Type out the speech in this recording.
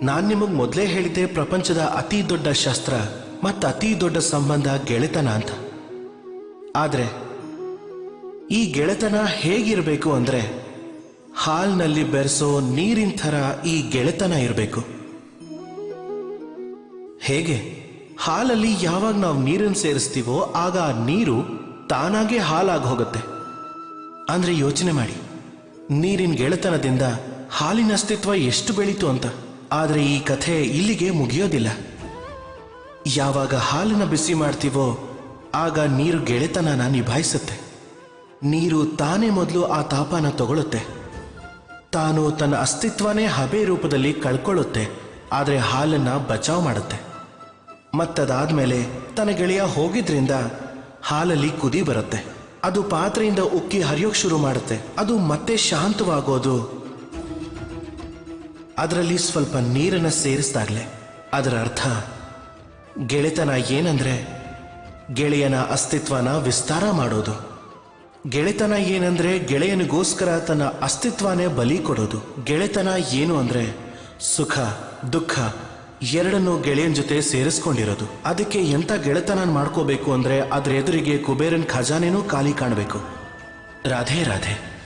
ನಾನು ನಿಮಗೆ ಮೊದಲೇ ಹೇಳಿದ್ದೆ ಪ್ರಪಂಚದ ಅತಿ ದೊಡ್ಡ ಶಸ್ತ್ರ ಮತ್ತು ಅತಿ ದೊಡ್ಡ ಸಂಬಂಧ ಗೆಳೆತನ ಅಂತ. ಆದರೆ ಈ ಗೆಳೆತನ ಹೇಗಿರಬೇಕು ಅಂದರೆ ಹಾಲ್ನಲ್ಲಿ ಬೆರೆಸೋ ನೀರಿನ ಥರ ಈ ಗೆಳೆತನ ಇರಬೇಕು. ಹೇಗೆ? ಹಾಲಲ್ಲಿ ಯಾವಾಗ ನಾವು ನೀರನ್ನು ಸೇರಿಸ್ತೀವೋ ಆಗ ಆ ನೀರು ತಾನಾಗೆ ಹಾಲಾಗಿ ಹೋಗುತ್ತೆ. ಅಂದರೆ ಯೋಚನೆ ಮಾಡಿ, ನೀರಿನ ಗೆಳೆತನದಿಂದ ಹಾಲಿನ ಅಸ್ತಿತ್ವ ಎಷ್ಟು ಬೆಳೀತು ಅಂತ. ಆದರೆ ಈ ಕಥೆ ಇಲ್ಲಿಗೆ ಮುಗಿಯೋದಿಲ್ಲ. ಯಾವಾಗ ಹಾಲನ್ನು ಬಿಸಿ ಮಾಡ್ತೀವೋ ಆಗ ನೀರು ಗೆಳೆತನನ ನಿಭಾಯಿಸುತ್ತೆ. ನೀರು ತಾನೇ ಮೊದಲು ಆ ತಾಪನ ತಗೊಳ್ಳುತ್ತೆ. ತಾನು ತನ್ನ ಅಸ್ತಿತ್ವನೇ ಹಬೆ ರೂಪದಲ್ಲಿ ಕಳ್ಕೊಳ್ಳುತ್ತೆ. ಆದರೆ ಹಾಲನ್ನು ಬಚಾವ್ ಮಾಡುತ್ತೆ. ಮತ್ತದಾದ್ಮೇಲೆ ತನ್ನ ಗೆಳೆಯ ಹೋಗಿದ್ರಿಂದ ಹಾಲಲ್ಲಿ ಕುದಿ ಬರುತ್ತೆ. ಅದು ಪಾತ್ರೆಯಿಂದ ಉಕ್ಕಿ ಹರಿಯೋಕ್ ಶುರು ಮಾಡುತ್ತೆ. ಅದು ಮತ್ತೆ ಶಾಂತವಾಗೋದು ಅದರಲ್ಲಿ ಸ್ವಲ್ಪ ನೀರನ್ನು ಸೇರಿಸಿದಾಗಲೇ. ಅದರ ಅರ್ಥ ಗೆಳೆತನ ಏನಂದ್ರೆ ಗೆಳೆಯನ ಅಸ್ತಿತ್ವನ ವಿಸ್ತಾರ ಮಾಡೋದು. ಗೆಳೆತನ ಏನಂದ್ರೆ ಗೆಳೆಯನಿಗೋಸ್ಕರ ತನ್ನ ಅಸ್ತಿತ್ವನೇ ಬಲಿ ಕೊಡೋದು. ಗೆಳೆತನ ಏನು ಅಂದ್ರೆ ಸುಖ ದುಃಖ ಎರಡನ್ನೂ ಗೆಳೆಯನ ಜೊತೆ ಸೇರಿಸ್ಕೊಂಡಿರೋದು. ಅದಕ್ಕೆ ಎಂಥ ಗೆಳೆತನ ಮಾಡ್ಕೋಬೇಕು ಅಂದ್ರೆ ಅದ್ರ ಎದುರಿಗೆ ಕುಬೇರನ್ ಖಜಾನೆನೂ ಖಾಲಿ ಕಾಣಬೇಕು. ರಾಧೆ ರಾಧೆ.